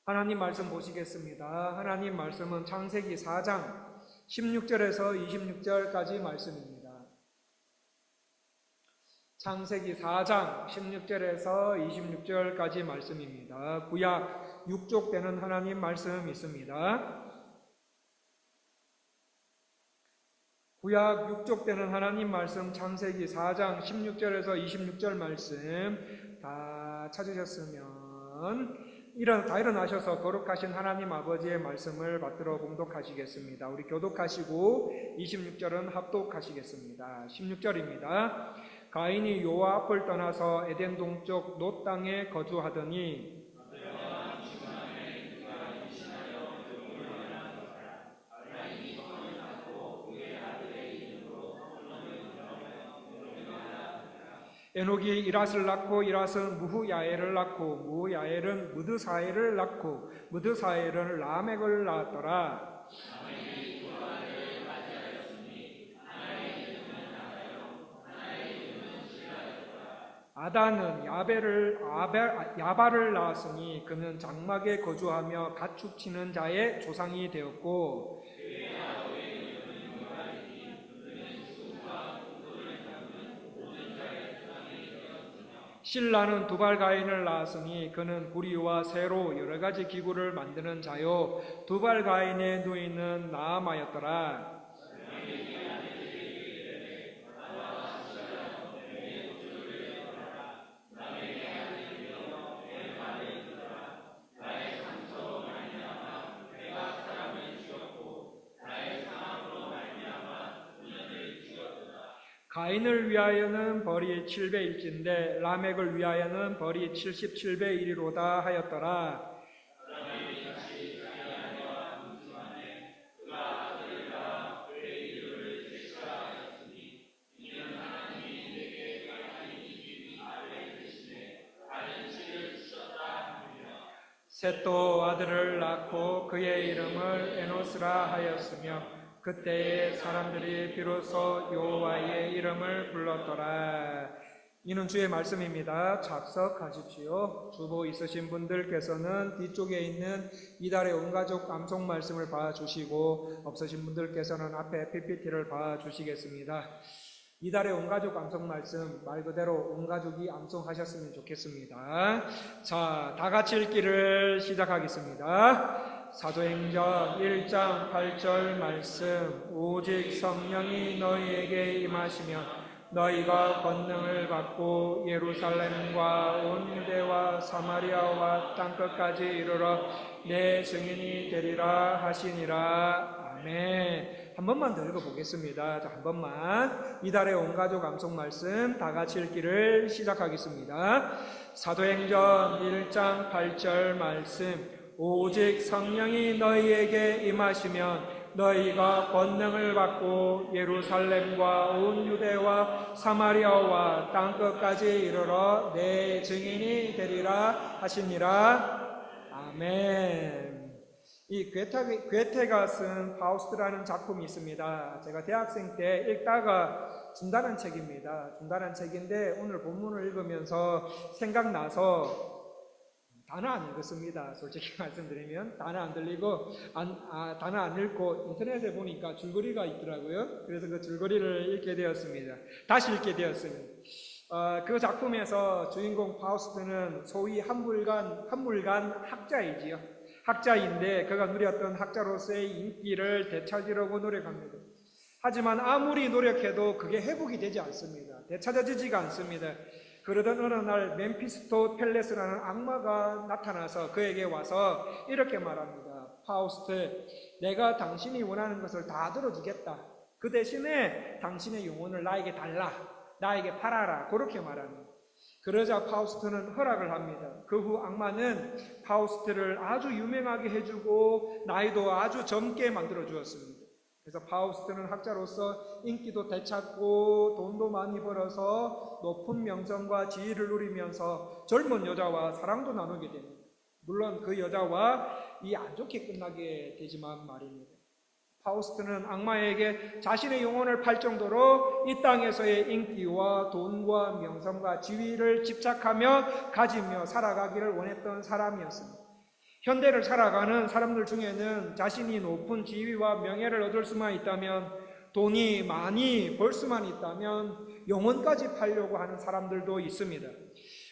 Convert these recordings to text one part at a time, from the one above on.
하나님 말씀 보시겠습니다. 하나님 말씀은 창세기 4장 16절에서 26절까지 말씀입니다. 창세기 4장 16절에서 26절까지 말씀입니다. 구약 6족 되는 하나님 말씀 있습니다. 구약 6족 되는 하나님 말씀 창세기 4장 16절에서 26절 말씀 다 찾으셨으면 다 일어나셔서 거룩하신 하나님 아버지의 말씀을 받들어 봉독하시겠습니다. 우리 교독하시고 26절은 합독하시겠습니다. 16절입니다. 가인이 여호와 앞을 떠나서 에덴 동쪽 놋 땅에 거주하더니 에녹이 이랏을 낳고 이랏은 무후야엘을 낳고 무후야엘은 무드사엘을 낳고 무드사엘은 라멕을 낳았더라. 아다는 야발을 낳았으니 그는 장막에 거주하며 가축 치는 자의 조상이 되었고 실라는 두발가인을 낳았으니 그는 구리와 새로 여러 가지 기구를 만드는 자요 두발가인의 누이는 나아마였더라. 가인을 위하여는 벌이 700일진데 라멕을 위하여는 벌이 77배이리로다 하였더라. 셋도 아들을 낳고 그의 이름을 에노스라 하였으며 그때에 사람들이 비로소 여호와의 이름을 불렀더라. 이는 주의 말씀입니다. 작석하십시오. 주보 있으신 분들께서는 뒤쪽에 있는 이달의 온가족 암송 말씀을 봐주시고 없으신 분들께서는 앞에 PPT를 봐주시겠습니다. 이달의 온가족 암송 말씀 말 그대로 온가족이 암송하셨으면 좋겠습니다. 자, 다 같이 읽기를 시작하겠습니다. 사도행전 1장 8절 말씀 오직 성령이 너희에게 임하시면 너희가 권능을 받고 예루살렘과 온 유대와 사마리아와 땅끝까지 이르러 내 증인이 되리라 하시니라. 아멘. 한 번만 더 읽어보겠습니다. 자, 한 번만 이달의 온가족 암송 말씀 다 같이 읽기를 시작하겠습니다. 사도행전 1장 8절 말씀 오직 성령이 너희에게 임하시면 너희가 권능을 받고 예루살렘과 온 유대와 사마리아와 땅끝까지 이르러 내 증인이 되리라 하시니라. 아멘. 이 괴테가 쓴 파우스트라는 작품이 있습니다. 제가 대학생 때 읽다가 중단한 책입니다. 중단한 책인데 오늘 본문을 읽으면서 생각나서 단어 안 읽었습니다. 솔직히 말씀드리면 단어 안 들리고 단어 안 읽고 인터넷에 보니까 줄거리가 있더라고요. 그래서 그 줄거리를 읽게 되었습니다. 다시 읽게 되었습니다. 그 작품에서 주인공 파우스트는 소위 한물간 학자이지요. 학자인데 그가 누렸던 학자로서의 인기를 되찾으려고 노력합니다. 하지만 아무리 노력해도 그게 회복이 되지 않습니다. 되찾아지지가 않습니다. 그러던 어느 날 멤피스토 펠레스라는 악마가 나타나서 그에게 와서 이렇게 말합니다. 파우스트, 내가 당신이 원하는 것을 다 들어주겠다. 그 대신에 당신의 영혼을 나에게 달라. 나에게 팔아라. 그렇게 말합니다. 그러자 파우스트는 허락을 합니다. 그 후 악마는 파우스트를 아주 유명하게 해주고 나이도 아주 젊게 만들어 주었습니다. 그래서 파우스트는 학자로서 인기도 되찾고 돈도 많이 벌어서 높은 명성과 지위를 누리면서 젊은 여자와 사랑도 나누게 됩니다. 물론 그 여자와 이 안 좋게 끝나게 되지만 말입니다. 파우스트는 악마에게 자신의 영혼을 팔 정도로 이 땅에서의 인기와 돈과 명성과 지위를 집착하며 가지며 살아가기를 원했던 사람이었습니다. 현대를 살아가는 사람들 중에는 자신이 높은 지위와 명예를 얻을 수만 있다면, 돈이 많이 벌 수만 있다면 영혼까지 팔려고 하는 사람들도 있습니다.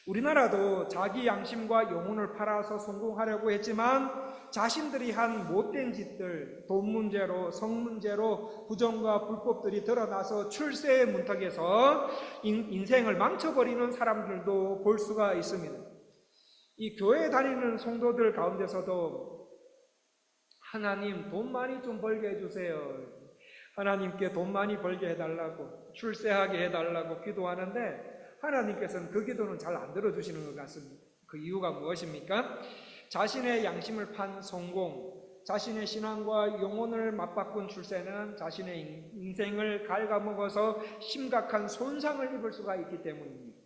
우리나라도 자기 양심과 영혼을 팔아서 성공하려고 했지만 자신들이 한 못된 짓들, 돈 문제로, 성 문제로 부정과 불법들이 드러나서 출세의 문턱에서 인생을 망쳐버리는 사람들도 볼 수가 있습니다. 이 교회 다니는 성도들 가운데서도 하나님 돈 많이 좀 벌게 해주세요, 하나님께 돈 많이 벌게 해달라고, 출세하게 해달라고 기도하는데 하나님께서는 그 기도는 잘 안 들어주시는 것 같습니다. 그 이유가 무엇입니까? 자신의 양심을 판 성공, 자신의 신앙과 영혼을 맞바꾼 출세는 자신의 인생을 갉아먹어서 심각한 손상을 입을 수가 있기 때문입니다.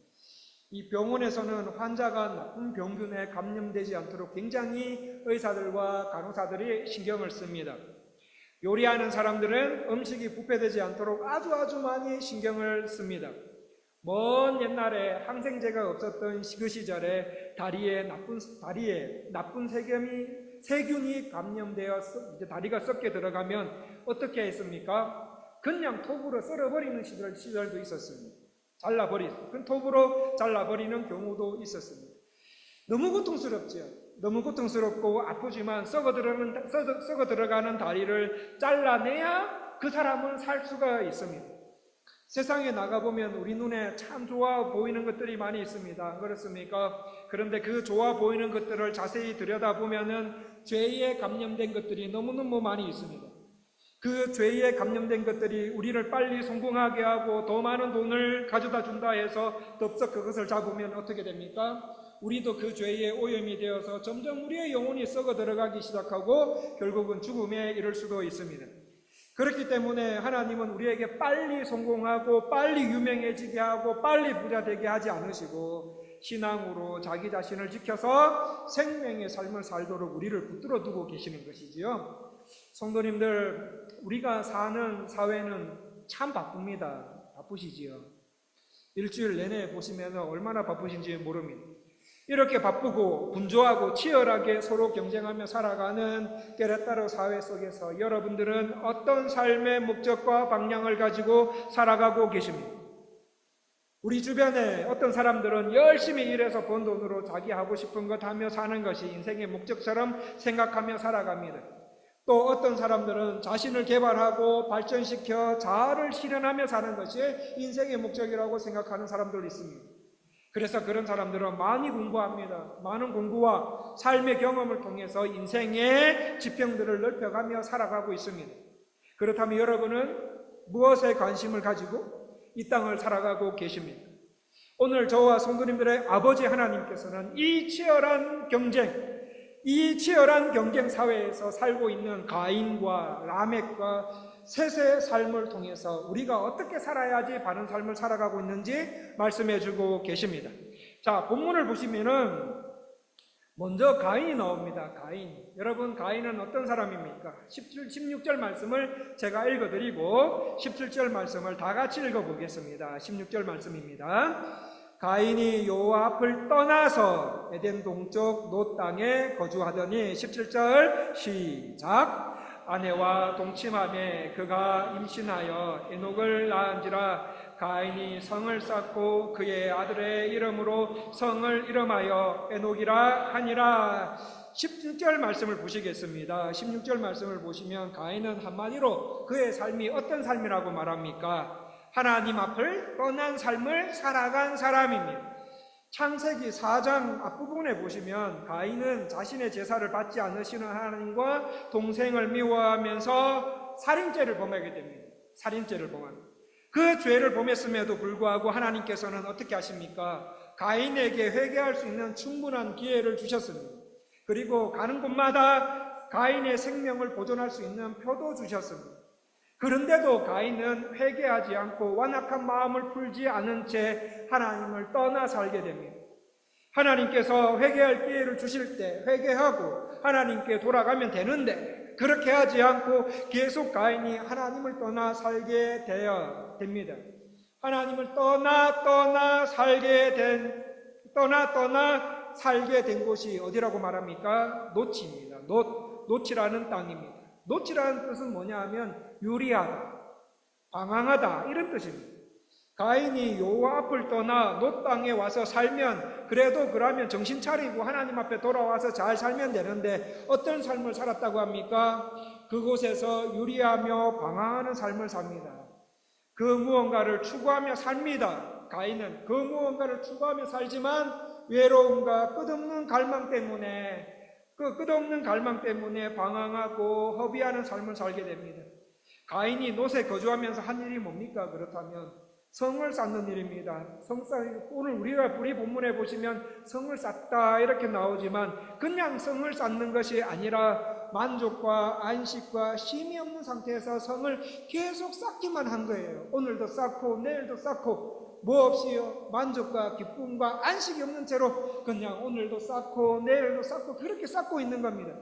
이 병원에서는 환자가 나쁜 병균에 감염되지 않도록 굉장히 의사들과 간호사들이 신경을 씁니다. 요리하는 사람들은 음식이 부패되지 않도록 아주 많이 신경을 씁니다. 먼 옛날에 항생제가 없었던 그 시절에 다리에 나쁜 세균이 감염되어서 이제 다리가 썩게 들어가면 어떻게 했습니까? 그냥 톱으로 썰어버리는 시절도 있었습니다. 큰 톱으로 잘라버리는 경우도 있었습니다. 너무 고통스럽죠. 너무 고통스럽고 아프지만 썩어 들어가는 다리를 잘라내야 그 사람은 살 수가 있습니다. 세상에 나가보면 우리 눈에 참 좋아 보이는 것들이 많이 있습니다. 그렇습니까? 그런데 그 좋아 보이는 것들을 자세히 들여다보면은 죄에 감염된 것들이 너무너무 많이 있습니다. 그 죄에 감염된 것들이 우리를 빨리 성공하게 하고 더 많은 돈을 가져다 준다 해서 덥석 그것을 잡으면 어떻게 됩니까? 우리도 그 죄에 오염이 되어서 점점 우리의 영혼이 썩어 들어가기 시작하고 결국은 죽음에 이를 수도 있습니다. 그렇기 때문에 하나님은 우리에게 빨리 성공하고 빨리 유명해지게 하고 빨리 부자 되게 하지 않으시고 신앙으로 자기 자신을 지켜서 생명의 삶을 살도록 우리를 붙들어 두고 계시는 것이지요. 성도님들, 우리가 사는 사회는 참 바쁩니다. 바쁘시지요. 일주일 내내 보시면 얼마나 바쁘신지 모릅니다. 이렇게 바쁘고 분주하고 치열하게 서로 경쟁하며 살아가는 깨레따로 사회 속에서 여러분들은 어떤 삶의 목적과 방향을 가지고 살아가고 계십니까? 우리 주변에 어떤 사람들은 열심히 일해서 번 돈으로 자기 하고 싶은 것 하며 사는 것이 인생의 목적처럼 생각하며 살아갑니다. 또 어떤 사람들은 자신을 개발하고 발전시켜 자아를 실현하며 사는 것이 인생의 목적이라고 생각하는 사람들도 있습니다. 그래서 그런 사람들은 많이 공부합니다. 많은 공부와 삶의 경험을 통해서 인생의 지평들을 넓혀가며 살아가고 있습니다. 그렇다면 여러분은 무엇에 관심을 가지고 이 땅을 살아가고 계십니까? 오늘 저와 성도님들의 아버지 하나님께서는 이 치열한 경쟁 사회에서 살고 있는 가인과 라멕과 셋의 삶을 통해서 우리가 어떻게 살아야지 바른 삶을 살아가고 있는지 말씀해 주고 계십니다. 자, 본문을 보시면은 먼저 가인이 나옵니다. 가인. 여러분, 가인은 어떤 사람입니까? 16절 말씀을 제가 읽어드리고 17절 말씀을 다 같이 읽어보겠습니다. 16절 말씀입니다. 가인이 여호와 앞을 떠나서 에덴 동쪽 놋 땅에 거주하더니 17절 시작. 아내와 동침하며 그가 임신하여 에녹을 낳은지라. 가인이 성을 쌓고 그의 아들의 이름으로 성을 이름하여 에녹이라 하니라. 16절 말씀을 보시겠습니다. 16절 말씀을 보시면 가인은 한마디로 그의 삶이 어떤 삶이라고 말합니까? 하나님 앞을 떠난 삶을 살아간 사람입니다. 창세기 4장 앞부분에 보시면 가인은 자신의 제사를 받지 않으시는 하나님과 동생을 미워하면서 살인죄를 범하게 됩니다. 살인죄를 범합니다. 그 죄를 범했음에도 불구하고 하나님께서는 어떻게 하십니까? 가인에게 회개할 수 있는 충분한 기회를 주셨습니다. 그리고 가는 곳마다 가인의 생명을 보존할 수 있는 표도 주셨습니다. 그런데도 가인은 회개하지 않고 완악한 마음을 풀지 않은 채 하나님을 떠나 살게 됩니다. 하나님께서 회개할 기회를 주실 때 회개하고 하나님께 돌아가면 되는데 그렇게 하지 않고 계속 가인이 하나님을 떠나 살게 되어야 됩니다. 하나님을 떠나 살게 된 곳이 어디라고 말합니까? 노치입니다. 노치라는 땅입니다. 노치라는 뜻은 뭐냐 하면 유리하다, 방황하다 이런 뜻입니다. 가인이 여호와 앞을 떠나 노 땅에 와서 살면 그래도 그러면 정신 차리고 하나님 앞에 돌아와서 잘 살면 되는데 어떤 삶을 살았다고 합니까? 그곳에서 유리하며 방황하는 삶을 삽니다. 그 무언가를 추구하며 삽니다. 가인은 그 무언가를 추구하며 살지만 외로움과 끝없는 갈망 때문에 방황하고 허비하는 삶을 살게 됩니다. 가인이 놋에 거주하면서 한 일이 뭡니까? 그렇다면 성을 쌓는 일입니다. 오늘 우리 본문에 보시면 성을 쌓다 이렇게 나오지만 그냥 성을 쌓는 것이 아니라 만족과 안식과 쉼이 없는 상태에서 성을 계속 쌓기만 한 거예요. 오늘도 쌓고 내일도 쌓고 뭐 없이요? 만족과 기쁨과 안식이 없는 채로 그냥 오늘도 쌓고 내일도 쌓고 그렇게 쌓고 있는 겁니다.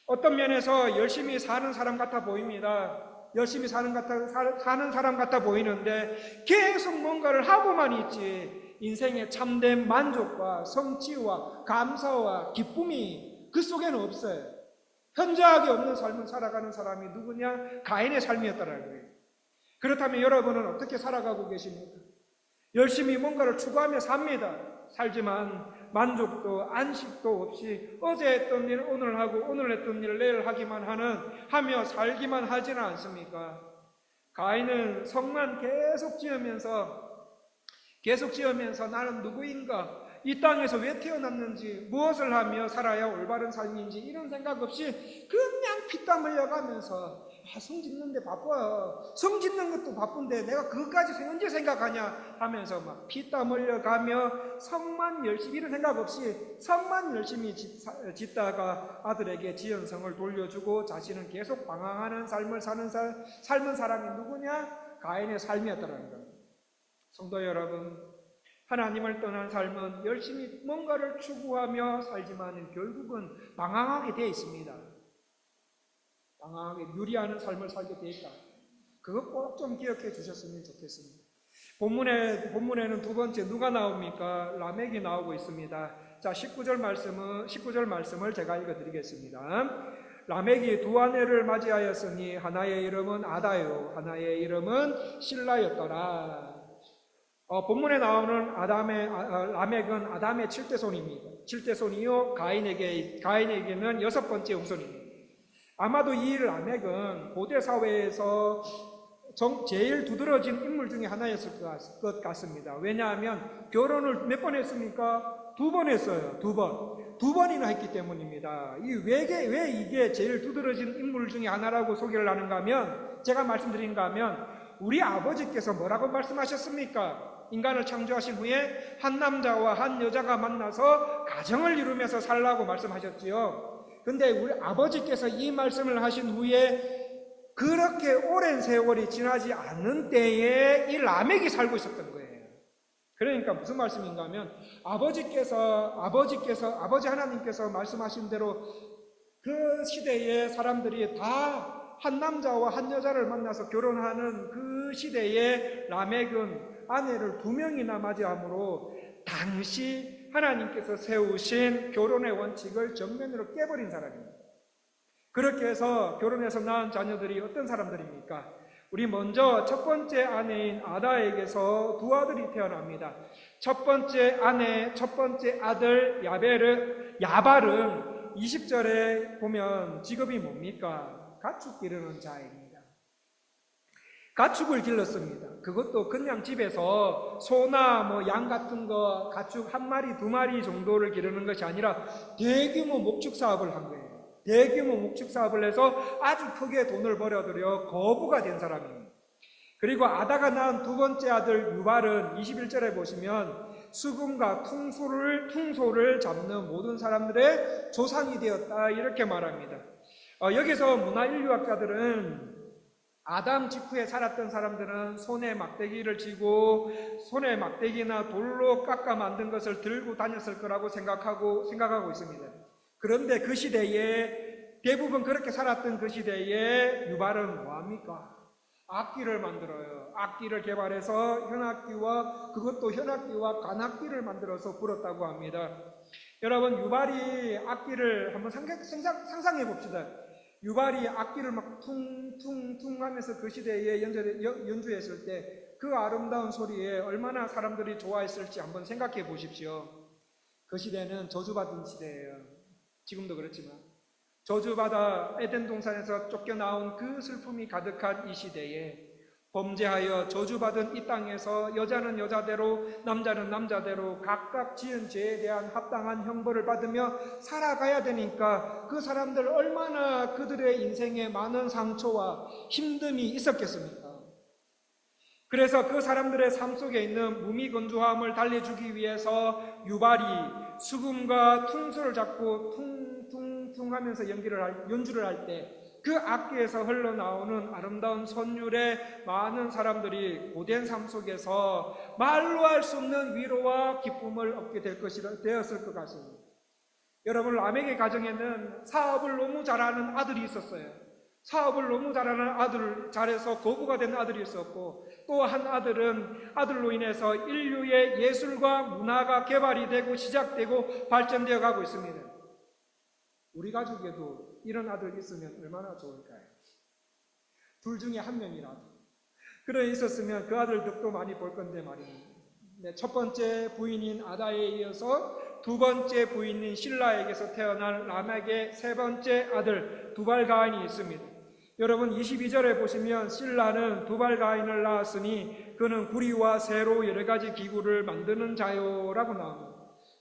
어떤 면에서 열심히 사는 사람 같아 보입니다. 열심히 사는 사람 같아 보이는데 계속 뭔가를 하고만 있지 인생의 참된 만족과 성취와 감사와 기쁨이 그 속에는 없어요. 현저하게 없는 삶을 살아가는 사람이 누구냐? 가인의 삶이었다라는 거예요. 그렇다면 여러분은 어떻게 살아가고 계십니까? 열심히 뭔가를 추구하며 살지만 만족도 안식도 없이 어제 했던 일 오늘 하고 오늘 했던 일 내일 하며 살기만 하지는 않습니까? 가인은 성만 계속 지으면서 나는 누구인가? 이 땅에서 왜 태어났는지 무엇을 하며 살아야 올바른 삶인지 이런 생각 없이 그냥 피땀 흘려가면서 성 짓는데 바빠. 성 짓는 것도 바쁜데 내가 그것까지 언제 생각하냐 하면서 막 피땀 흘려가며 성만 열심히 이런 생각 없이 성만 열심히 짓다가 아들에게 지은 성을 돌려주고 자신은 계속 방황하는 삶을 삶은 사람이 누구냐? 가인의 삶이었다는 겁니다. 성도 여러분, 하나님을 떠난 삶은 열심히 뭔가를 추구하며 살지만 결국은 방황하게 되어 있습니다. 방황하게 유리하는 삶을 살게 되어 있다. 그것 꼭 좀 기억해 주셨으면 좋겠습니다. 본문에는 두 번째 누가 나옵니까? 라멕이 나오고 있습니다. 자, 19절 말씀을 제가 읽어드리겠습니다. 라멕이 두 아내를 맞이하였으니 하나의 이름은 아다요 하나의 이름은 실라였더라. 본문에 나오는 라멕은 아담의 7대손입니다. 7대손이요 가인에게는 6번째 후손입니다. 아마도 이 라멕은 고대 사회에서 제일 두드러진 인물 중에 하나였을 것 같습니다. 왜냐하면 결혼을 몇 번 했습니까? 2번 했어요. 2번이나 했기 때문입니다. 왜 이게 제일 두드러진 인물 중에 하나라고 소개를 하는가 하면 제가 말씀드린가 하면 우리 아버지께서 뭐라고 말씀하셨습니까? 인간을 창조하신 후에 한 남자와 한 여자가 만나서 가정을 이루면서 살라고 말씀하셨지요. 근데 우리 아버지께서 이 말씀을 하신 후에 그렇게 오랜 세월이 지나지 않는 때에 이 라멕이 살고 있었던 거예요. 그러니까 무슨 말씀인가 하면 아버지 하나님께서 말씀하신 대로 그 시대의 사람들이 다 한 남자와 한 여자를 만나서 결혼하는 그 시대에 라멕은 아내를 2명이나 맞이함으로 당시 하나님께서 세우신 결혼의 원칙을 정면으로 깨버린 사람입니다. 그렇게 해서 결혼해서 낳은 자녀들이 어떤 사람들입니까? 우리 먼저 첫 번째 아내인 아다에게서 두 아들이 태어납니다. 첫 번째 아내, 첫 번째 아들 야발은 20절에 보면 직업이 뭡니까? 가축 기르는 자입니다. 가축을 길렀습니다. 그것도 그냥 집에서 소나 양 같은 거 가축 1마리, 2마리 정도를 기르는 것이 아니라 대규모 목축 사업을 한 거예요. 대규모 목축 사업을 해서 아주 크게 돈을 벌어들여 거부가 된 사람입니다. 그리고 아다가 낳은 두 번째 아들 유발은 21절에 보시면 수금과 퉁소를 잡는 모든 사람들의 조상이 되었다 이렇게 말합니다. 여기서 문화인류학자들은 아담 직후에 살았던 사람들은 손에 막대기를 쥐고 손에 막대기나 돌로 깎아 만든 것을 들고 다녔을 거라고 생각하고 있습니다. 그런데 그 시대에 대부분 그렇게 살았던 그 시대에 유발은 뭐합니까? 악기를 만들어요. 악기를 개발해서 현악기와 관악기를 만들어서 불었다고 합니다. 여러분, 유발이 악기를 한번 상상해 봅시다. 유발이 악기를 막 퉁퉁퉁 하면서 그 시대에 연주했을 때 그 아름다운 소리에 얼마나 사람들이 좋아했을지 한번 생각해 보십시오. 그 시대는 저주받은 시대예요. 지금도 그렇지만 저주받아 에덴 동산에서 쫓겨나온 그 슬픔이 가득한 이 시대에 범죄하여 저주받은 이 땅에서 여자는 여자대로 남자는 남자대로 각각 지은 죄에 대한 합당한 형벌을 받으며 살아가야 되니까 그 사람들 얼마나 그들의 인생에 많은 상처와 힘듦이 있었겠습니까? 그래서 그 사람들의 삶 속에 있는 무미건조함을 달래주기 위해서 유발이 수금과 퉁소를 잡고 퉁퉁퉁 하면서 연주를 할 때 그 악기에서 흘러나오는 아름다운 선율에 많은 사람들이 고된 삶 속에서 말로 할 수 없는 위로와 기쁨을 얻게 되었을 것 같습니다. 여러분, 라멕의 가정에는 사업을 너무 잘하는 아들이 있었어요. 사업을 너무 잘해서 거부가 된 아들이 있었고, 또 한 아들은 아들로 인해서 인류의 예술과 문화가 개발이 되고 시작되고 발전되어 가고 있습니다. 우리 가족에도 이런 아들 있으면 얼마나 좋을까요? 둘 중에 한 명이라도 그래 있었으면 그 아들 덕도 많이 볼 건데 말입니다. 첫 번째 부인인 아다에 이어서 두 번째 부인인 실라에게서 태어난 라멕의 세 번째 아들 두발가인이 있습니다. 여러분, 22절에 보시면 실라는 두발가인을 낳았으니 그는 구리와 쇠로 여러 가지 기구를 만드는 자요라고 나옵니다.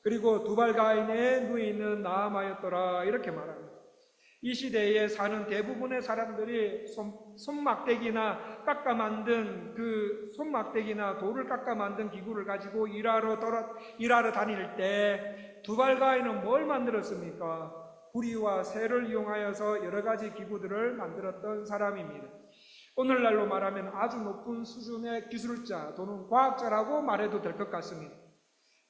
그리고 두발가인의 누이는 나아마였더라 이렇게 말합니다. 이 시대에 사는 대부분의 사람들이 손막대기나 돌을 깎아 만든 기구를 가지고 일하러 다닐 때 두발가인은 뭘 만들었습니까? 구리와 쇠를 이용하여서 여러 가지 기구들을 만들었던 사람입니다. 오늘날로 말하면 아주 높은 수준의 기술자 또는 과학자라고 말해도 될 것 같습니다.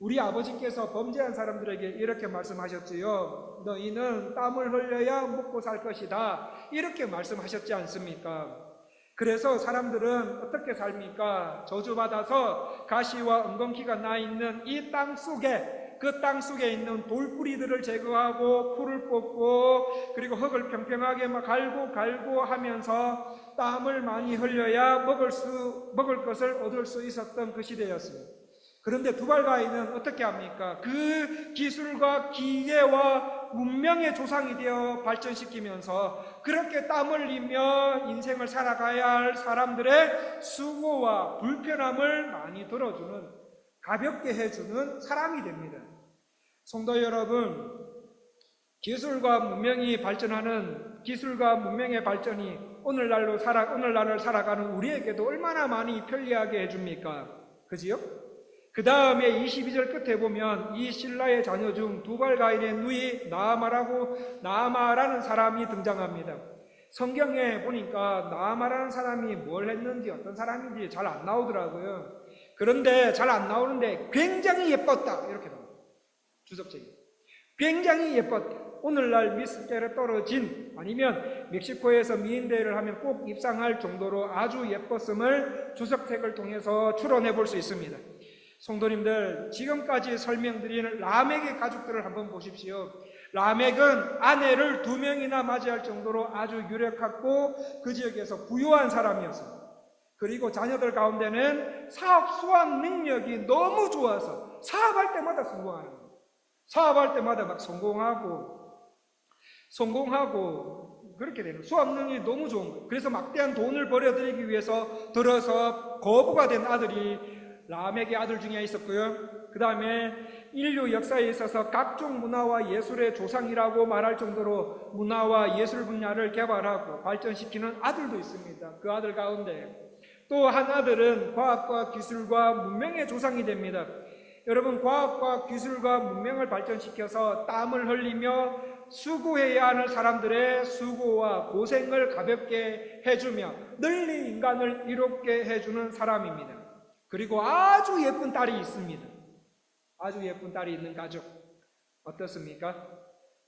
우리 아버지께서 범죄한 사람들에게 이렇게 말씀하셨지요. 너희는 땀을 흘려야 먹고 살 것이다. 이렇게 말씀하셨지 않습니까? 그래서 사람들은 어떻게 삽니까? 저주받아서 가시와 엉겅퀴가 나 있는 이 땅 속에, 그 땅 속에 있는 돌뿌리들을 제거하고 풀을 뽑고 그리고 흙을 평평하게 막 갈고 하면서 땀을 많이 흘려야 먹을 것을 얻을 수 있었던 그 시대였습니다. 그런데 두발가인은 어떻게 합니까? 그 기술과 기계와 문명의 조상이 되어 발전시키면서 그렇게 땀 흘리며 인생을 살아가야 할 사람들의 수고와 불편함을 많이 들어주는, 가볍게 해주는 사람이 됩니다. 성도 여러분, 기술과 문명의 발전이 오늘날을 살아가는 우리에게도 얼마나 많이 편리하게 해줍니까? 그지요? 그 다음에 22절 끝에 보면 이 실라의 자녀 중 두발가인의 누이 나아마라는 사람이 등장합니다. 성경에 보니까 나아마라는 사람이 뭘 했는지 어떤 사람인지 잘 안 나오더라고요. 그런데 잘 안 나오는데 굉장히 예뻤다 이렇게 나옵니다. 주석책이 굉장히 예뻤다. 오늘날 미스тер에 떨어진 아니면 멕시코에서 미인대회를 하면 꼭 입상할 정도로 아주 예뻤음을 주석책을 통해서 추론해 볼 수 있습니다. 성도님들, 지금까지 설명드린 라멕의 가족들을 한번 보십시오. 라멕은 아내를 2명이나 맞이할 정도로 아주 유력하고 그 지역에서 부유한 사람이었습니다. 그리고 자녀들 가운데는 수학 능력이 너무 좋아서 사업할 때마다 성공하는 거예요. 사업할 때마다 막 성공하고 그렇게 되는, 수학 능력이 너무 좋은 거예요. 그래서 막대한 돈을 벌어들이기 위해서 들어서 거부가 된 아들이 라멕의 아들 중에 있었고요. 그 다음에 인류 역사에 있어서 각종 문화와 예술의 조상이라고 말할 정도로 문화와 예술 분야를 개발하고 발전시키는 아들도 있습니다. 그 아들 가운데 또 한 아들은 과학과 기술과 문명의 조상이 됩니다. 여러분, 과학과 기술과 문명을 발전시켜서 땀을 흘리며 수고해야 하는 사람들의 수고와 고생을 가볍게 해주며 널리 인간을 이롭게 해주는 사람입니다. 그리고 아주 예쁜 딸이 있습니다. 아주 예쁜 딸이 있는 가족 어떻습니까?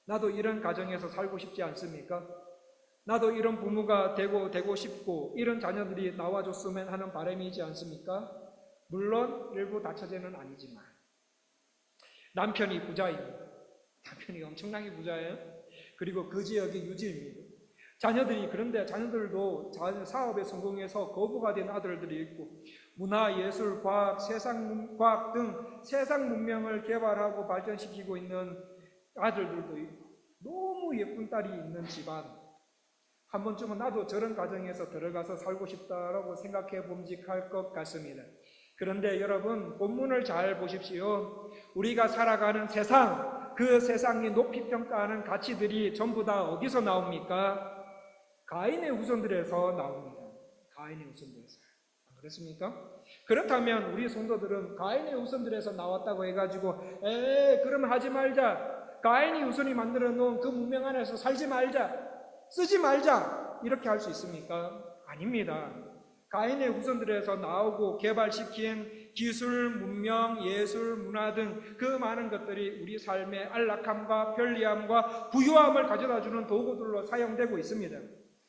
나도 이런 가정에서 살고 싶지 않습니까? 나도 이런 부모가 되고 싶고 이런 자녀들이 나와줬으면 하는 바람이지 않습니까? 물론 일부 다처제는 아니지만 남편이 부자입니다. 남편이 엄청나게 부자예요. 그리고 그 지역의 유지입니다. 자녀들이, 그런데 자녀들도 사업에 성공해서 거부가 된 아들들이 있고, 문화, 예술, 과학, 세상 등 세상 문명을 개발하고 발전시키고 있는 아들들도 있고, 너무 예쁜 딸이 있는 집안. 한 번쯤은 나도 저런 가정에서 들어가서 살고 싶다라고 생각해 봄직할 것 같습니다. 그런데 여러분, 본문을 잘 보십시오. 우리가 살아가는 세상, 그 세상이 높이 평가하는 가치들이 전부 다 어디서 나옵니까? 가인의 후손들에서 나옵니다. 가인의 후손들에서. 안 그렇습니까? 그렇다면 우리 성도들은 가인의 후손들에서 나왔다고 해가지고 그러면 하지 말자, 가인이 후손이 만들어 놓은 그 문명 안에서 살지 말자, 쓰지 말자, 이렇게 할 수 있습니까? 아닙니다. 가인의 후손들에서 나오고 개발시킨 기술, 문명, 예술, 문화 등 그 많은 것들이 우리 삶의 안락함과 편리함과 부유함을 가져다주는 도구들로 사용되고 있습니다.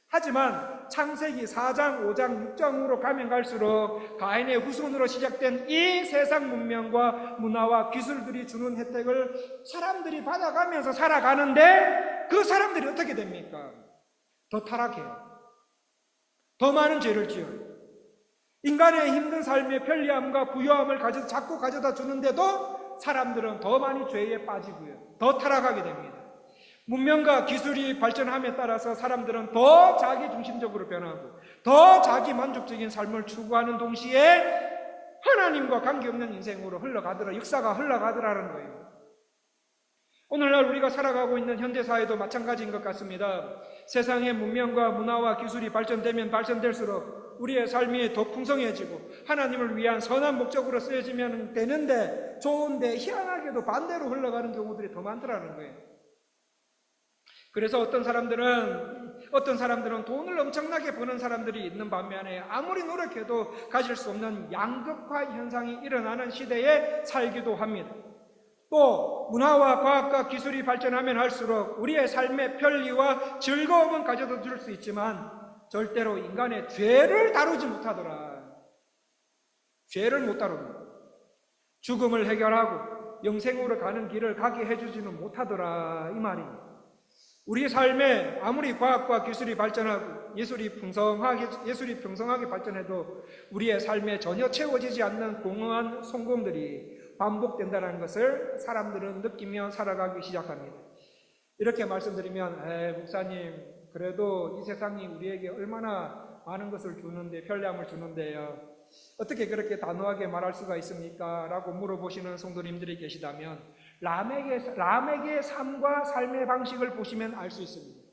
하지만 창세기 4장, 5장, 6장으로 가면 갈수록 가인의 후손으로 시작된 이 세상 문명과 문화와 기술들이 주는 혜택을 사람들이 받아가면서 살아가는데, 그 사람들이 어떻게 됩니까? 더 타락해요. 더 많은 죄를 지어요. 인간의 힘든 삶의 편리함과 부유함을 자꾸 가져다 주는데도 사람들은 더 많이 죄에 빠지고요, 더 타락하게 됩니다. 문명과 기술이 발전함에 따라서 사람들은 더 자기중심적으로 변하고 더 자기 만족적인 삶을 추구하는 동시에 하나님과 관계없는 인생으로 역사가 흘러가더라는 거예요. 오늘날 우리가 살아가고 있는 현대사회도 마찬가지인 것 같습니다. 세상의 문명과 문화와 기술이 발전되면 발전될수록 우리의 삶이 더 풍성해지고 하나님을 위한 선한 목적으로 쓰여지면 되는데, 좋은데 희한하게도 반대로 흘러가는 경우들이 더 많더라는 거예요. 그래서 어떤 사람들은 돈을 엄청나게 버는 사람들이 있는 반면에 아무리 노력해도 가질 수 없는 양극화 현상이 일어나는 시대에 살기도 합니다. 또 문화와 과학과 기술이 발전하면 할수록 우리의 삶의 편리와 즐거움은 가져다 줄 수 있지만 절대로 인간의 죄를 다루지 못하더라. 죄를 못 다룹니다. 죽음을 해결하고 영생으로 가는 길을 가게 해주지는 못하더라, 이 말입니다. 우리 삶에 아무리 과학과 기술이 발전하고 예술이 풍성하게 발전해도 우리의 삶에 전혀 채워지지 않는 공허한 성공들이 반복된다는 것을 사람들은 느끼며 살아가기 시작합니다. 이렇게 말씀드리면, 목사님, 그래도 이 세상이 우리에게 얼마나 많은 것을 주는데, 편리함을 주는데요, 어떻게 그렇게 단호하게 말할 수가 있습니까? 라고 물어보시는 성도님들이 계시다면, 라멕의 삶과 삶의 방식을 보시면 알 수 있습니다.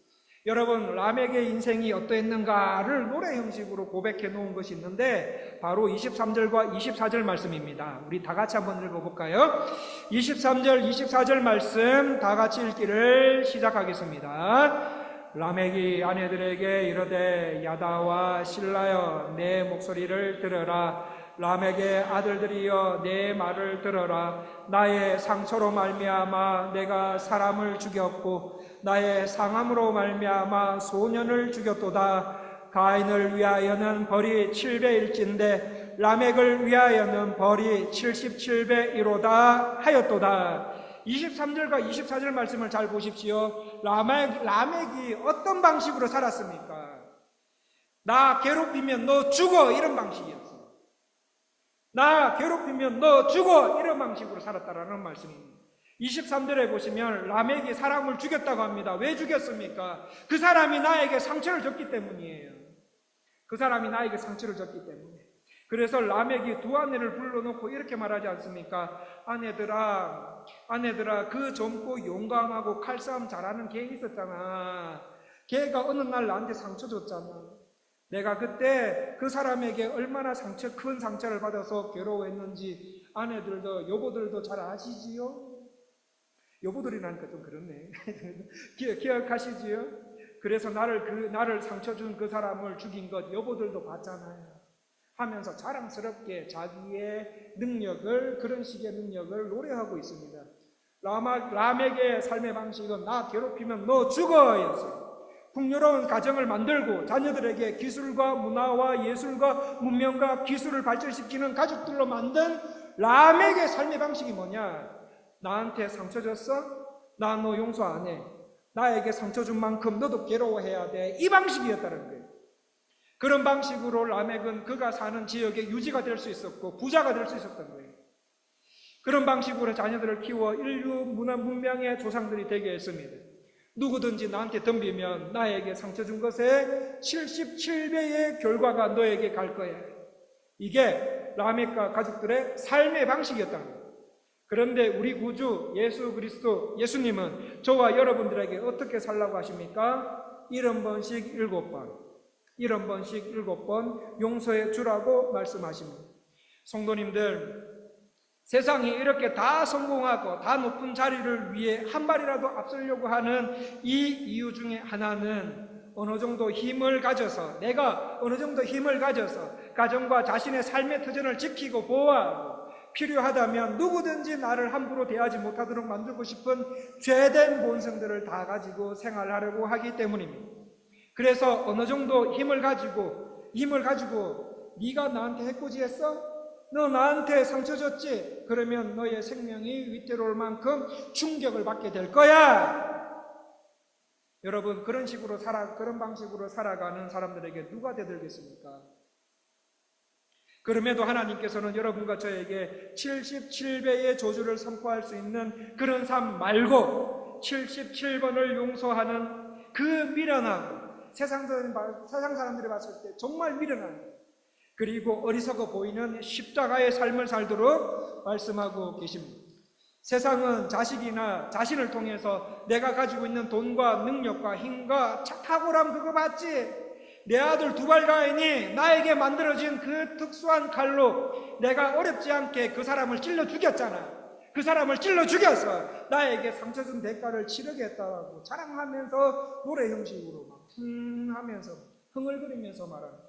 여러분, 라멕의 인생이 어떠했는가를 노래 형식으로 고백해 놓은 것이 있는데 바로 23절과 24절 말씀입니다. 우리 다 같이 한번 읽어볼까요? 23절, 24절 말씀 다 같이 읽기를 시작하겠습니다. 라멕이 아내들에게 이르되, 야다와 실라여 내 목소리를 들어라. 라멕의 아들들이여 내 말을 들어라. 나의 상처로 말미암아 내가 사람을 죽였고 나의 상함으로 말미암아 소년을 죽였도다. 가인을 위하여는 벌이 7배일진데 라멕을 위하여는 벌이 77배이로다 하였도다. 23절과 24절 말씀을 잘 보십시오. 라멕이 어떤 방식으로 살았습니까? 나 괴롭히면 너 죽어, 이런 방식이었어요. 나 괴롭히면 너 죽어, 이런 방식으로 살았다라는 말씀입니다. 23절에 보시면 라멕이 사람을 죽였다고 합니다. 왜 죽였습니까? 그 사람이 나에게 상처를 줬기 때문이에요. 그 사람이 나에게 상처를 줬기 때문에. 그래서 라멕이 두 아내를 불러놓고 이렇게 말하지 않습니까? 아내들아, 그 젊고 용감하고 칼싸움 잘하는 걔 있었잖아. 걔가 어느 날 나한테 상처 줬잖아. 내가 그때 그 사람에게 얼마나 큰 상처를 받아서 괴로워했는지 아내들도, 여보들도 잘 아시지요? 여보들이라니까 좀 그렇네. 기억하시지요? 그래서 나를 상처 준 그 사람을 죽인 것 여보들도 봤잖아요. 하면서 자랑스럽게 자기의 능력을, 그런 식의 능력을 노래하고 있습니다. 라멕의 삶의 방식은 나 괴롭히면 너 죽어 였어요. 풍요로운 가정을 만들고 자녀들에게 기술과 문화와 예술과 문명과 기술을 발전시키는 가족들로 만든 라멕의 삶의 방식이 뭐냐? 나한테 상처 줬어? 나 너 용서 안 해. 나에게 상처 준 만큼 너도 괴로워해야 돼. 이 방식이었다는 거예요. 그런 방식으로 라멕은 그가 사는 지역에 유지가 될 수 있었고 부자가 될 수 있었던 거예요. 그런 방식으로 자녀들을 키워 인류 문명의 조상들이 되게 했습니다. 누구든지 나한테 덤비면 나에게 상처 준 것의 77배의 결과가 너에게 갈 거야. 이게 라멕과 가족들의 삶의 방식이었다는 거예요. 그런데 우리 구주 예수 그리스도 예수님은 저와 여러분들에게 어떻게 살라고 하십니까? 70번씩 7번, 70번씩 7번 용서해 주라고 말씀하십니다. 성도님들, 세상이 이렇게 다 성공하고 다 높은 자리를 위해 한 발이라도 앞서려고 하는 이 이유 중에 하나는 어느 정도 힘을 가져서, 내가 어느 정도 힘을 가져서 가정과 자신의 삶의 터전을 지키고 보호하고 필요하다면 누구든지 나를 함부로 대하지 못하도록 만들고 싶은 죄된 본성들을 다 가지고 생활하려고 하기 때문입니다. 그래서 어느 정도 힘을 가지고 네가 나한테 해코지했어? 너 나한테 상처 줬지? 그러면 너의 생명이 위태로울 만큼 충격을 받게 될 거야. 여러분, 그런 방식으로 살아가는 사람들에게 누가 대들겠습니까? 그럼에도 하나님께서는 여러분과 저에게 77배의 저주를 선포할 수 있는 그런 삶 말고 77번을 용서하는 그 미련하고 세상 사람들이 봤을 때 정말 미련한, 그리고 어리석어 보이는 십자가의 삶을 살도록 말씀하고 계십니다. 세상은 자식이나 자신을 통해서 내가 가지고 있는 돈과 능력과 힘과 탁월함 그거 봤지? 내 아들 두발가인이 나에게 만들어진 그 특수한 칼로 내가 어렵지 않게 그 사람을 찔러 죽였잖아. 그 사람을 찔러 죽여서 나에게 상처 준 대가를 치르겠다고 자랑하면서 노래 형식으로 막 하면서 흥얼거리면서 말합니다.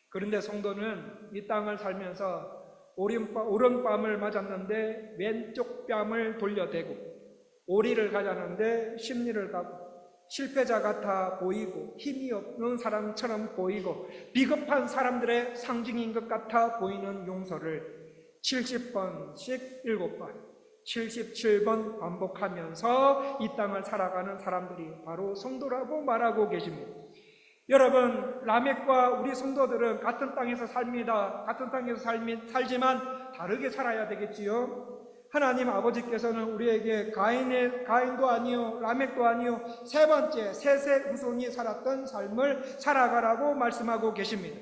그런데 성도는 이 땅을 살면서 오른뺨을 맞았는데 왼쪽 뺨을 돌려대고, 오리를 가자는데 십리를 가고, 실패자 같아 보이고 힘이 없는 사람처럼 보이고 비겁한 사람들의 상징인 것 같아 보이는 용서를 70번씩 7번, 77번 반복하면서 이 땅을 살아가는 사람들이 바로 성도라고 말하고 계십니다. 여러분, 라멕과 우리 성도들은 같은 땅에서 삽니다. 같은 땅에서 살지만 다르게 살아야 되겠지요. 하나님 아버지께서는 우리에게 가인도 아니요 라멕도 아니요 세 번째 셋의 후손이 살았던 삶을 살아가라고 말씀하고 계십니다.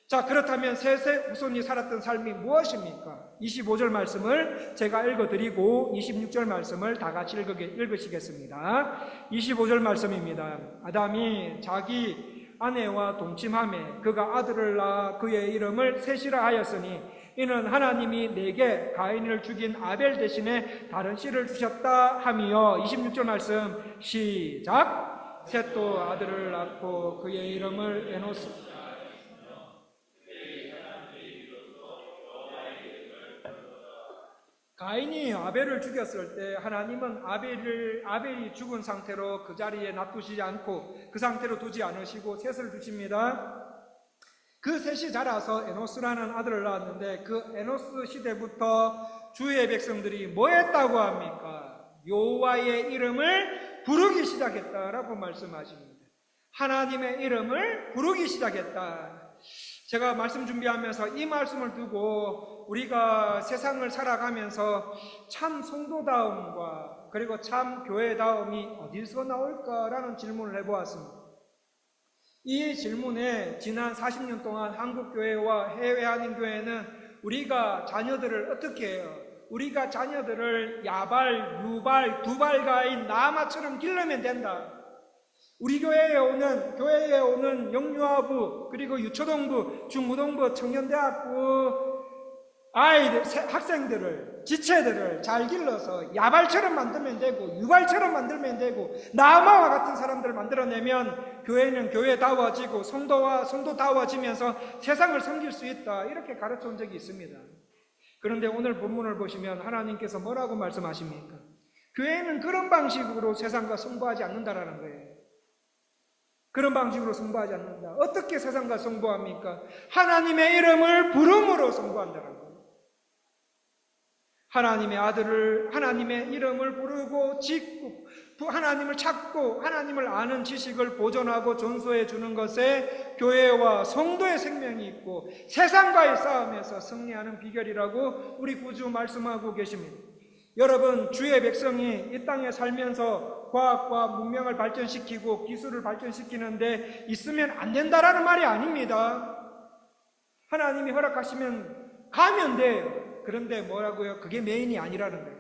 자, 그렇다면 셋의 후손이 살았던 삶이 무엇입니까? 25절 말씀을 제가 읽어드리고 26절 말씀을 다 같이 읽으시겠습니다. 25절 말씀입니다. 아담이 자기 아내와 동침하매 그가 아들을 낳아 그의 이름을 셋이라 하였으니 이는 하나님이 내게 가인을 죽인 아벨 대신에 다른 씨를 주셨다 하며. 26절 말씀 시작. 셋도 아들을 낳고 그의 이름을 에노스. 가인이 아벨을 죽였을 때 하나님은 아벨이 죽은 상태로 그 자리에 놔두시지 않고 그 상태로 두지 않으시고 셋을 주십니다. 그 셋이 자라서 에노스라는 아들을 낳았는데 그 에노스 시대부터 주의 백성들이 뭐 했다고 합니까? 여호와의 이름을 부르기 시작했다라고 말씀하십니다. 하나님의 이름을 부르기 시작했다. 제가 말씀 준비하면서 이 말씀을 두고 우리가 세상을 살아가면서 참 성도다움과 그리고 참 교회다움이 어디서 나올까라는 질문을 해보았습니다. 이 질문에 지난 40년 동안 한국교회와 해외 한인교회는 우리가 자녀들을 어떻게 해요? 우리가 자녀들을 야발, 유발, 두발가인 나마처럼 길러면 된다. 우리 교회에 오는 영유아부, 그리고 유초동부, 중고등부, 청년대학부 학생들을, 지체들을 잘 길러서 야발처럼 만들면 되고 유발처럼 만들면 되고 나마와 같은 사람들을 만들어내면 교회는 교회다워지고 성도다워지면서 세상을 섬길 수 있다, 이렇게 가르쳐 온 적이 있습니다. 그런데 오늘 본문을 보시면 하나님께서 뭐라고 말씀하십니까? 교회는 그런 방식으로 세상과 승부하지 않는다라는 거예요. 그런 방식으로 승부하지 않는다. 어떻게 세상과 승부합니까? 하나님의 이름을 부름으로 승부한다는 거예요. 하나님의 아들을, 하나님의 이름을 부르고 짓고 하나님을 찾고 하나님을 아는 지식을 보존하고 전수해 주는 것에 교회와 성도의 생명이 있고 세상과의 싸움에서 승리하는 비결이라고 우리 구주 말씀하고 계십니다. 여러분, 주의 백성이 이 땅에 살면서 과학과 문명을 발전시키고 기술을 발전시키는데 있으면 안 된다라는 말이 아닙니다. 하나님이 허락하시면 가면 돼요. 그런데 뭐라고요? 그게 메인이 아니라는 거예요.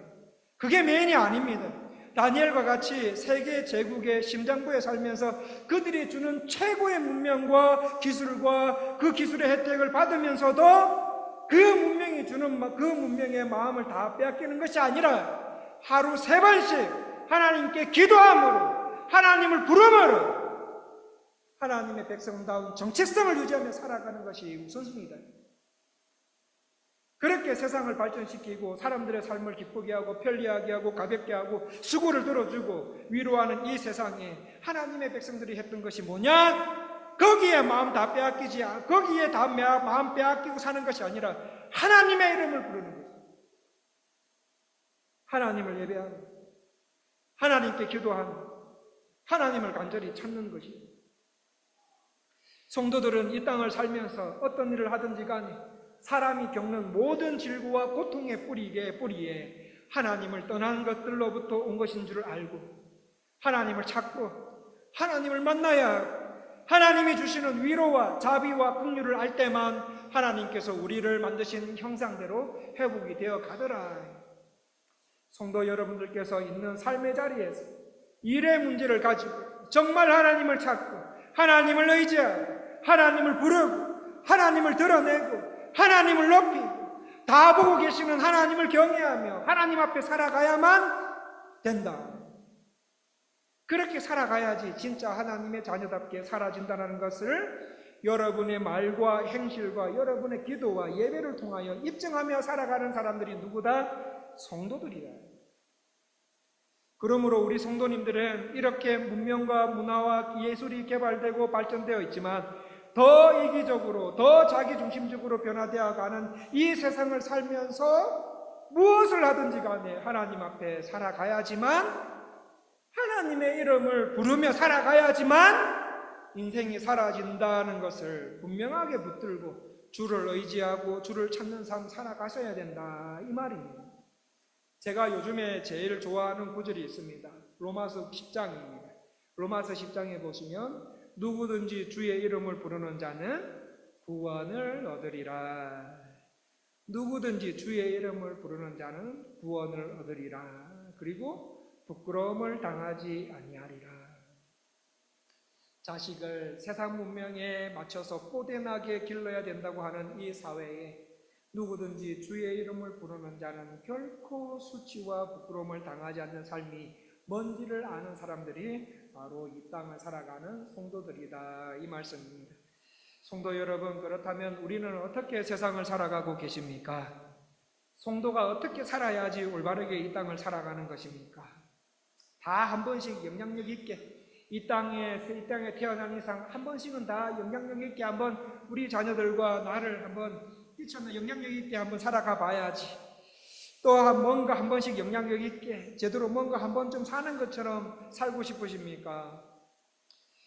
그게 메인이 아닙니다. 다니엘과 같이 세계 제국의 심장부에 살면서 그들이 주는 최고의 문명과 기술과 그 기술의 혜택을 받으면서도 그 문명이 주는 그 문명의 마음을 다 빼앗기는 것이 아니라 하루 3번씩 하나님께 기도함으로 하나님을 부름으로 하나님의 백성다운 정체성을 유지하며 살아가는 것이 우선순위다. 그렇게 세상을 발전시키고 사람들의 삶을 기쁘게 하고 편리하게 하고 가볍게 하고 수고를 들어주고 위로하는 이 세상에 하나님의 백성들이 했던 것이 뭐냐? 거기에 마음 다 빼앗기지, 거기에 다 마음 빼앗기고 사는 것이 아니라 하나님의 이름을 부르는 것입니다. 하나님을 예배하는, 하나님께 기도하는, 하나님을 간절히 찾는 것입니다. 성도들은 이 땅을 살면서 어떤 일을 하든지 간에 사람이 겪는 모든 질고와 고통의 뿌리에 하나님을 떠난 것들로부터 온 것인 줄 알고 하나님을 찾고 하나님을 만나야 하고 하나님이 주시는 위로와 자비와 긍휼을 알 때만 하나님께서 우리를 만드신 형상대로 회복이 되어 가더라. 성도 여러분들께서 있는 삶의 자리에서 일의 문제를 가지고 정말 하나님을 찾고 하나님을 의지하고 하나님을 부르고 하나님을 드러내고 하나님을 높이고 다 보고 계시는 하나님을 경외하며 하나님 앞에 살아가야만 된다. 그렇게 살아가야지 진짜 하나님의 자녀답게 살아진다는 것을 여러분의 말과 행실과 여러분의 기도와 예배를 통하여 입증하며 살아가는 사람들이 누구다? 성도들이다. 그러므로 우리 성도님들은 이렇게 문명과 문화와 예술이 개발되고 발전되어 있지만 더 이기적으로, 더 자기중심적으로 변화되어 가는 이 세상을 살면서 무엇을 하든지 간에 하나님 앞에 살아가야지만, 하나님의 이름을 부르며 살아가야지만 인생이 사라진다는 것을 분명하게 붙들고 주를 의지하고 주를 찾는 삶 살아가셔야 된다, 이 말입니다. 제가 요즘에 제일 좋아하는 구절이 있습니다. 로마서 10장입니다. 로마서 10장에 보시면 누구든지 주의 이름을 부르는 자는 구원을 얻으리라. 누구든지 주의 이름을 부르는 자는 구원을 얻으리라. 그리고 부끄러움을 당하지 아니하리라. 자식을 세상 문명에 맞춰서 꼬대나게 길러야 된다고 하는 이 사회에 누구든지 주의 이름을 부르는 자는 결코 수치와 부끄러움을 당하지 않는 삶이 뭔지를 아는 사람들이 바로 이 땅을 살아가는 성도들이다, 이 말씀입니다. 성도 여러분, 그렇다면 우리는 어떻게 세상을 살아가고 계십니까? 성도가 어떻게 살아야지 올바르게 이 땅을 살아가는 것입니까? 다 한 번씩 영향력 있게 이 땅에 태어난 이상 한 번씩은 다 영향력 있게 한번 우리 자녀들과 나를 한번 뛰쳐나 영향력 있게 한번 살아가 봐야지. 또 뭔가 한 번씩 영향력 있게 제대로 뭔가 한 번쯤 사는 것처럼 살고 싶으십니까?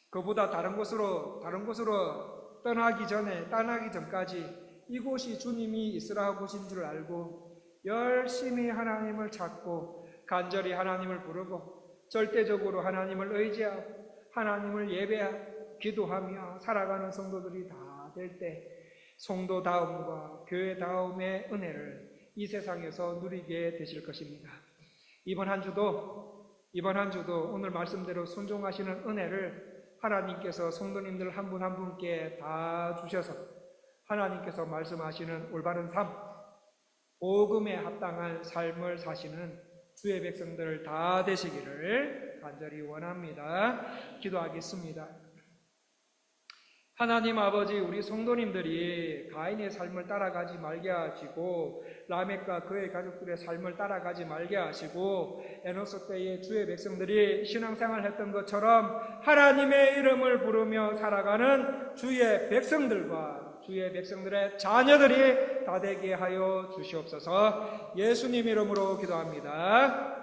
그보다 다른 곳으로 떠나기 전까지 이곳이 주님이 있으라 곳인 줄 알고 열심히 하나님을 찾고 간절히 하나님을 부르고 절대적으로 하나님을 의지하고 하나님을 예배하고 기도하며 살아가는 성도들이 다 될 때 성도다움과 교회다움의 은혜를 이 세상에서 누리게 되실 것입니다. 이번 한 주도 오늘 말씀대로 순종하시는 은혜를 하나님께서 성도님들 한 분 한 분께 다 주셔서 하나님께서 말씀하시는 올바른 삶, 복음에 합당한 삶을 사시는 주의 백성들 다 되시기를 간절히 원합니다. 기도하겠습니다. 하나님 아버지, 우리 성도님들이 가인의 삶을 따라가지 말게 하시고 라멕과 그의 가족들의 삶을 따라가지 말게 하시고 에노스 때의 주의 백성들이 신앙생활 했던 것처럼 하나님의 이름을 부르며 살아가는 주의 백성들과 주의 백성들의 자녀들이 다 되게 하여 주시옵소서. 예수님 이름으로 기도합니다.